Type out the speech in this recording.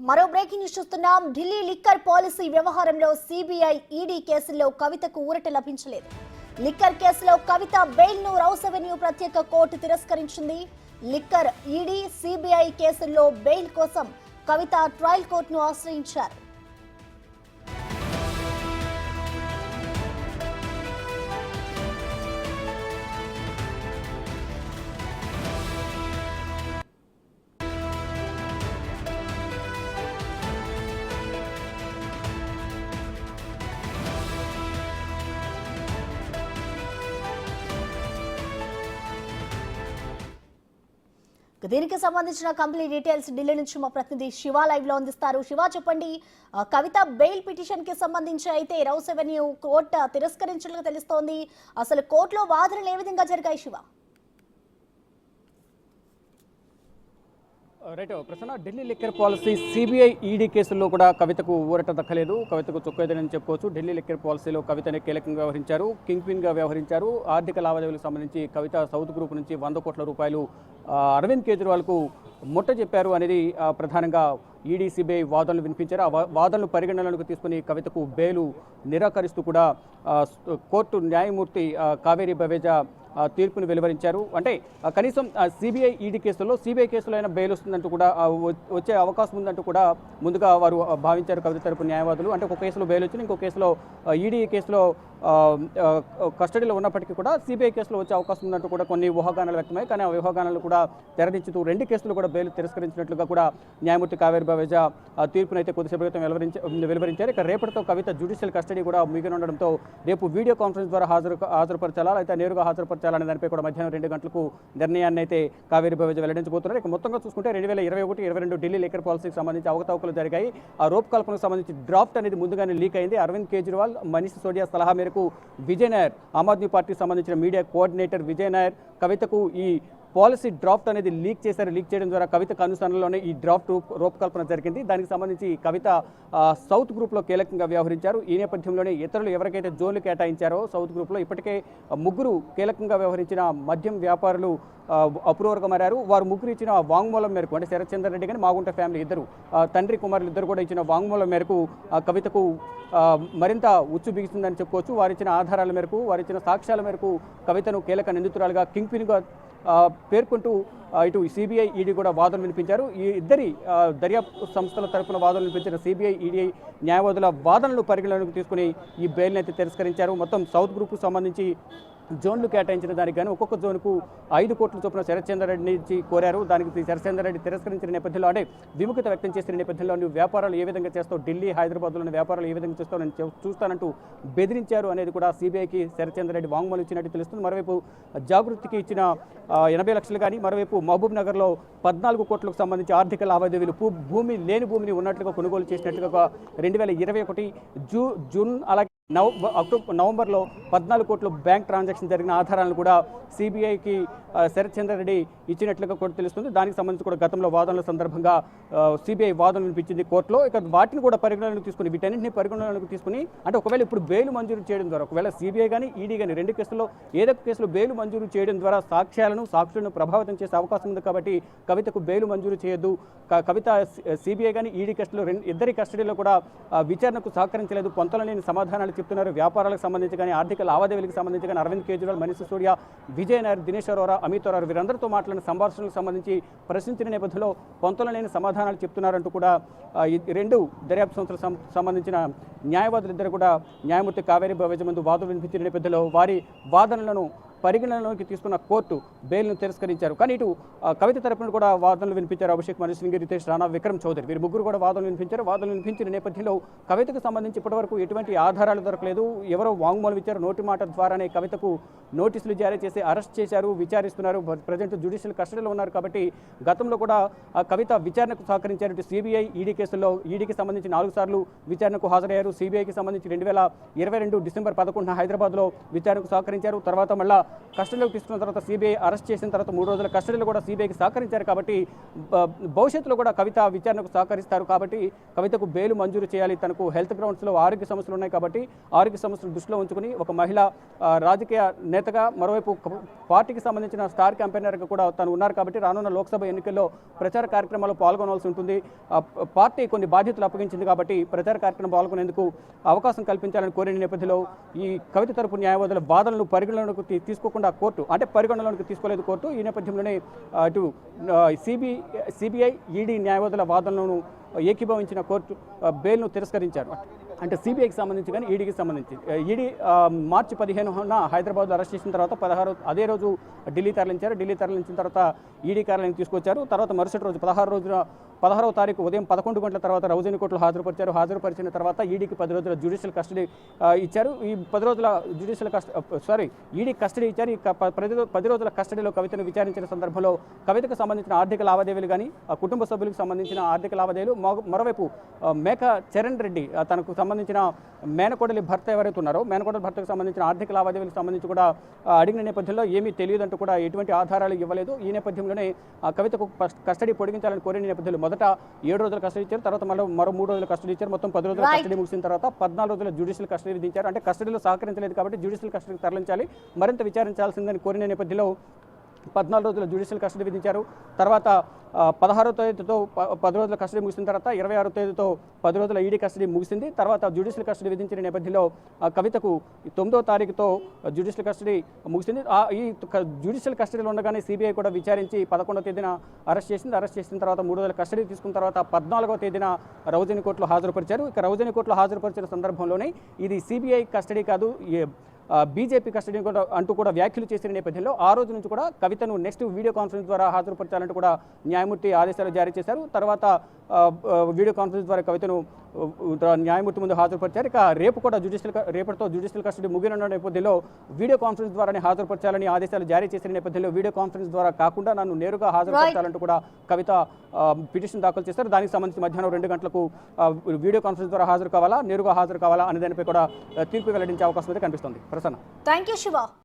మరో breaking news చూస్తున్నాం. Delhi liquor policy వ్యవహారంలో సిబిఐ ఈడీ కేసుల్లో కవితకు ఊరట లభించలేదు. లిక్కర్ కేసులో కవిత బెయిల్ ను రౌస్ అవెన్యూ ప్రత్యేక కోర్టు తిరస్కరించింది. లిక్కర్ ఈడీ సిబిఐ కేసుల్లో బెయిల్ కోసం కవిత ట్రయల్ కోర్టును ఆశ్రయించారు. దీనికి సంబంధించిన కంప్లీట్ డీటెయిల్స్ ఢిల్లీ నుంచి మా ప్రతినిధి శివ లైవ్ లో అందిస్తారు. శివ, చెప్పండి, కవిత బెయిల్ పిటిషన్ కి సంబంధించి అయితే రౌస్ అవెన్యూ కోర్టు తిరస్కరించినట్లుగా తెలుస్తోంది. అసలు కోర్టులో వాదనలు ఏ విధంగా జరిగాయి Shiva? Right Prasanna, Delhi liquor policy CBI ED కేసుల్లో కూడా కవితకు ఊరట దక్కలేదు. కవితకు చొక్కేదని చెప్పుకోవచ్చు. ఢిల్లీ లిక్కర్ పాలసీలో కవితని కీలకంగా వ్యవహరించారు, కింగ్ పిన్ గా వ్యవహరించారు. ఆర్థిక లావాదేవీలకు సంబంధించి కవిత సౌత్ గ్రూప్ నుంచి 100 కోట్ల రూపాయలు అరవింద్ కేజ్రీవాల్కు ముట్ట చెప్పారు అనేది ప్రధానంగా ఈడీ సిబిఐ వాదనలు వినిపించారు. ఆ వాదనలు పరిగణనలోకి తీసుకుని కవితకు బెయిలు నిరాకరిస్తూ కూడా కోర్టు న్యాయమూర్తి కావేరీ బవేజా తీర్పును వెలువరించారు. అంటే కనీసం సిబిఐ ఈడీ కేసుల్లో సిబిఐ కేసులో అయినా బెయిల్ వస్తుందంటూ కూడా వచ్చే అవకాశం ఉందంటూ కూడా ముందుగా వారు భావించారు కవిత తరపు న్యాయవాదులు. అంటే ఒక కేసులో బెయిల్ వచ్చింది, ఇంకో కేసులో ఈడీ కేసులో కస్టడీలో ఉన్నప్పటికీ కూడా సిబిఐ కేసులో వచ్చే అవకాశం ఉందంటూ కూడా కొన్ని ఊహాగానాలు వ్యక్తమయ్యాయి. కానీ ఆ ఊహాగానాలు కూడా తెరదించుతూ 2 కేసులు కూడా బెయిల్ తిరస్కరించినట్లుగా కూడా న్యాయమూర్తి కావేరీ బవేజా తీర్పునైతే కొద్దిసేపు క్రితం వెలువరించారు. ఇక రేపటితో కవిత జ్యుడిషియల్ కస్టడీ కూడా ముగినుండడంతో రేపు వీడియో కాన్ఫరెన్స్ ద్వారా హాజరుపరచాలా అయితే నేరుగా హాజరుపరచాలనే దానిపై కూడా మధ్యాహ్నం 2 గంటలకు నిర్ణయాన్ని అయితే కావేరీ బవేజా వెల్లడించబోతున్నారు. ఇక మొత్తంగా చూసుకుంటే 2021-22 ఢిల్లీ లిక్కర్ పాలసీకి సంబంధించి అవకతవకలు జరిగాయి. ఆ రూపకల్పనకు సంబంధించి డ్రాఫ్ట్ అనేది ముందుగానే లీక్ అయింది. అరవింద్ కేజ్రీవాల్, మనీష్ సిసోడియా సలహా మేరకు విజయ్ నాయర్, ఆమ్ ఆద్మీ పార్టీకి సంబంధించిన మీడియా కోఆర్డినేటర్ విజయ్ నాయర్ కవితకు ఈ పాలసీ డ్రాఫ్ట్ అనేది లీక్ చేశారు. లీక్ చేయడం ద్వారా కవితకు అనుసరణలోనే ఈ డ్రాఫ్ట్ రూపకల్పన జరిగింది. దానికి సంబంధించి కవిత సౌత్ గ్రూప్లో కీలకంగా వ్యవహరించారు. ఈ నేపథ్యంలోనే ఇతరులు ఎవరికైతే జోన్లు కేటాయించారో సౌత్ గ్రూప్లో ఇప్పటికే 3 కీలకంగా వ్యవహరించిన మద్యం వ్యాపారులు అప్రూవర్గా మారారు. వారు 3 ఇచ్చిన వాంగ్మూలం మేరకు, అంటే శరత్ చంద్ర రెడ్డి కానీ మాగుంట ఫ్యామిలీ ఇద్దరు తండ్రి కుమారులు ఇద్దరు కూడా ఇచ్చిన వాంగ్మూలం మేరకు కవితకు మరింత ఉచ్చు బిగిస్తుందని చెప్పుకోవచ్చు. వారిచ్చిన ఆధారాల మేరకు, వారిచ్చిన సాక్ష్యాల మేరకు కవితను కీలక నిందితురాలుగా కింగ్ పిన్గా పేర్కొంటూ ఇటు సిబిఐ ఈడీ కూడా వాదనలు వినిపించారు. ఈ ఇద్దరి దర్యాప్తు సంస్థల తరపున వాదనలు వినిపించిన సిబిఐ ఈడీ న్యాయవాదుల వాదనలు పరిగణలోకి తీసుకుని ఈ బెయిల్ని అయితే తిరస్కరించారు. మొత్తం సౌత్ గ్రూప్కు సంబంధించి జోన్లు కేటాయించిన దానికి కానీ ఒక్కొక్క జోన్కు 5 కోట్ల చొప్పున శరత్ చంద్ర రెడ్డి నుంచి కోరారు. దానికి శరత్ చంద్ర రెడ్డి తిరస్కరించిన నేపథ్యంలో, అంటే విముఖత వ్యక్తం చేసిన నేపథ్యంలో నువ్వు వ్యాపారాలు ఏ విధంగా చేస్తావు, ఢిల్లీ హైదరాబాద్లోని వ్యాపారాలు ఏ విధంగా చేస్తావు నేను చూస్తానంటూ బెదిరించారు అనేది కూడా సిబిఐకి శరత్ చంద్ర రెడ్డి వాంగ్మూలం ఇచ్చినట్టు తెలుస్తుంది. మరోవైపు జాగృతికి ఇచ్చిన 80 లక్షలు కానీ, మరోవైపు మహబూబ్ నగర్లో 14 కోట్లకు సంబంధించి ఆర్థిక లావాదేవీలు భూమి లేని భూమిని ఉన్నట్లుగా కొనుగోలు చేసినట్లుగా 2021 జూన్ అలాగే నవంబర్లో 14 కోట్ల బ్యాంక్ ట్రాన్సాక్షన్ జరిగిన ఆధారాలను కూడా సిబిఐకి శరత్ చంద్ర రెడ్డి ఇచ్చినట్లుగా కూడా తెలుస్తుంది. దానికి సంబంధించి కూడా గతంలో వాదనల సందర్భంగా సిబిఐ వాదనలు వినిపించింది కోర్టులో. ఇక వాటిని కూడా పరిగణనలోకి తీసుకుని, వీటన్నింటినీ పరిగణనలోకి తీసుకుని, అంటే ఒకవేళ ఇప్పుడు బెయిల్ మంజూరు చేయడం ద్వారా, ఒకవేళ సిబిఐ కానీ ఈడీ కానీ 2 కేసుల్లో ఏదో కేసులో బెయిల్ మంజూరు చేయడం ద్వారా సాక్షులను ప్రభావితం చేసే అవకాశం ఉంది. కాబట్టి కవితకు బెయిల్ మంజూరు చేయొద్దు. కవిత సిబిఐ కానీ ఈడీ కేసులో ఇద్దరి కస్టడీలో కూడా విచారణకు సహకరించలేదు, పొంతలలేని సమాధానాలు చెప్తున్నారు. వ్యాపారాలకు సంబంధించి కానీ, ఆర్థిక లావాదేవీలకు సంబంధించి కానీ అరవింద్ కేజ్రీవాల్, మనీష్ సిసోడియా, విజయ్ నాయర్, దినేష్ అరోరా, అమిత్ అరోరా వీరందరితో మాట్లాడిన సంభాషణలకు సంబంధించి ప్రశ్నించిన నేపథ్యంలో పొంతలలేని సమాధానాలు చెప్తున్నారంటూ కూడా 2 దర్యాప్తు సంస్థలకు సంబంధించిన న్యాయవాదులిద్దరు కూడా న్యాయమూర్తి కావేరీ బవేజా ముందు వాదనలు వినిపించిన నేపథ్యంలో వారి వాదనలను పరిగణనలోకి తీసుకున్న కోర్టు బెయిల్ను తిరస్కరించారు. కానీ ఇటు కవిత తరపున కూడా వాదనలు వినిపించారు. అభిషేక్ మను సింఘ్, రితేష్ రాణా, విక్రమ్ చౌదరి వీరు 3 కూడా వాదనలు వినిపించారు. వాదనలు వినిపించిన నేపథ్యంలో కవితకు సంబంధించి ఇప్పటివరకు ఎటువంటి ఆధారాలు దొరకలేదు. ఎవరో వాంగ్మూలం ఇచ్చారు, నోటి మాట ద్వారానే కవితకు నోటీసులు జారీ చేసి అరెస్ట్ చేశారు, విచారిస్తున్నారు. ప్రజెంట్ జ్యుడిషియల్ కస్టడీలో ఉన్నారు. కాబట్టి గతంలో కూడా కవిత విచారణకు సహకరించారు. ఇటు సిబిఐ ఈడీ కేసుల్లో ఈడీకి సంబంధించి 4 సార్లు విచారణకు హాజరయ్యారు. సిబిఐకి సంబంధించి 2022 డిసెంబర్ 11 హైదరాబాద్లో విచారణకు సహకరించారు. తర్వాత మళ్ళా కస్టడీలోకి తీసుకున్న తర్వాత సిబిఐ అరెస్ట్ చేసిన తర్వాత 3 రోజుల కస్టడీలో కూడా సిబిఐకి సహకరించారు కాబట్టి భవిష్యత్తులో కూడా కవిత విచారణకు సహకరిస్తారు కాబట్టి కవితకు బెయిల్ మంజూరు చేయాలి. తనకు హెల్త్ గ్రౌండ్స్లో ఆరోగ్య సమస్యలు ఉన్నాయి కాబట్టి ఆరోగ్య సమస్యలు దృష్టిలో ఉంచుకుని ఒక మహిళ రాజకీయ నేతగా మరోవైపు పార్టీకి సంబంధించిన స్టార్ క్యాంపెయినర్గా కూడా తను ఉన్నారు కాబట్టి రానున్న లోక్సభ ఎన్నికల్లో ప్రచార కార్యక్రమాల్లో పాల్గొనవలసి ఉంటుంది. పార్టీ కొన్ని బాధ్యతలు అప్పగించింది కాబట్టి ప్రచార కార్యక్రమం పాల్గొనేందుకు అవకాశం కల్పించాలని కోరిన నేపథ్యంలో ఈ కవిత తరపు న్యాయవాదుల వాదనలు పరిగణలోకి తీసుకోకుండా కోర్టు అంటే పరిగణలోకి తీసుకోలేదు కోర్టు. ఈ నేపథ్యంలోనే అటు సిబిఐ ఈడీ న్యాయవాదుల వాదనలను ఏకీభవించిన కోర్టు బెయిల్ను తిరస్కరించారు. అంటే సిబిఐకి సంబంధించి కానీ ఈడీకి సంబంధించి ఈడీ మార్చి 15న హైదరాబాద్లో అరెస్ట్ చేసిన తర్వాత 16 అదే రోజు ఢిల్లీ తరలించారు. ఢిల్లీ తరలించిన తర్వాత ఈడీ కార్యాలయం తీసుకొచ్చారు. తర్వాత మరుసటి రోజు 16వ తారీఖు ఉదయం 11 గంటల తర్వాత రౌజని కోర్టులో హాజరుపరిచారు. హాజరుపరిచిన తర్వాత ఈడీకి 10 రోజుల జ్యుడిషియల్ కస్టడీ ఇచ్చారు. ఈ 10 రోజుల జ్యుడిషియల్ ఈడీ కస్టడీ ఇచ్చారు. ఈ 10 రోజుల కస్టడీలో కవితను విచారించిన సందర్భంలో కవితకు సంబంధించిన ఆర్థిక లావాదేవీలు కానీ కుటుంబ సభ్యులకు సంబంధించిన ఆర్థిక లావాదేవీలు మరోవైపు మేక చరణ్ రెడ్డి తనకు సంబంధించిన మేనకోడలి భర్త ఎవరైతే ఉన్నారో మేనకోడలి భర్తకు సంబంధించిన ఆర్థిక లావాదేవీలకు సంబంధించి కూడా అడిగిన నేపథ్యంలో ఏమీ తెలియదంటూ కూడా ఎటువంటి ఆధారాలు ఇవ్వలేదు. ఈ నేపథ్యంలోనే కవితకు కస్టడీ పొడిగించాలని కోరిన నేపథ్యంలో మొదట 7 రోజుల కస్టడీ ఇచ్చారు. తర్వాత మరో 3 రోజుల కస్టడీ ఇచ్చారు. మొత్తం 10 రోజుల కస్టడీ ముగిసిన తర్వాత 14 రోజుల జ్యుడిషియల్ కస్టడీ విధించారు. అంటే కస్టడీలో సహకరించలేదు కాబట్టి జ్యుడిషియల్ కస్టడీకి తరలించాలి, మరింత విచారించాల్సిందని కోరిన నేపథ్యంలో 14 రోజుల జ్యుడిషియల్ కస్టడీ విధించారు. తర్వాత 16వ తేదీతో 10 రోజుల కస్టడీ ముగిసిన తర్వాత 26వ తేదీతో 10 రోజుల ఈడీ కస్టడీ ముగిసింది. తర్వాత జ్యుడిషియల్ కస్టడీ విధించిన నేపథ్యంలో కవితకు 9వ తారీఖుతో జ్యుడిషియల్ కస్టడీ ముగిసింది. ఈ జ్యుడిషియల్ కస్టడీలో ఉండగానే సిబిఐ కూడా విచారించి 11వ తేదీన అరెస్ట్ చేసింది. అరెస్ట్ చేసిన తర్వాత 3 రోజుల కస్టడీ తీసుకున్న తర్వాత 14వ తేదీన రౌజని కోర్టులో హాజరుపరిచారు. ఇక రౌజని కోర్టులో హాజరుపరిచిన సందర్భంలోనే ఇది సిబిఐ కస్టడీ కాదు బీజేపీ కస్టడీ కూడా అంటూ కూడా వ్యాఖ్యలు చేసిన నేపథ్యంలో ఆ రోజు నుంచి కూడా కవితను నెక్స్ట్ వీడియో కాన్ఫరెన్స్ ద్వారా హాజరుపరచాలంటూ కూడా న్యాయమూర్తి ఆదేశాలు జారీ చేశారు. తర్వాత వీడియో కాన్ఫరెన్స్ ద్వారా కవితను న్యాయమూర్తి ముందు హాజరుపరిచారు. ఇక రేపటితో జ్యుడిషియల్ కస్టడీ ముగిన నేపథ్యంలో వీడియో కాన్ఫరెన్స్ ద్వారానే హాజరుపరచాలని ఆదేశాలు జారీ చేసిన నేపథ్యంలో వీడియో కాన్ఫరెన్స్ ద్వారా కాకుండా నన్ను నేరుగా హాజరుపరచాలంటూ కూడా కవిత పిటిషన్ దాఖలు చేశారు. దానికి సంబంధించి మధ్యాహ్నం 2 గంటలకు వీడియో కాన్ఫరెన్స్ ద్వారా హాజరు కావాలా నేరుగా హాజరు కావాలా అనే దానిపై కూడా తీర్పు వెల్లడించే అవకాశం అయితే కనిపిస్తుంది. ప్రసన్న. Thank you Shiva.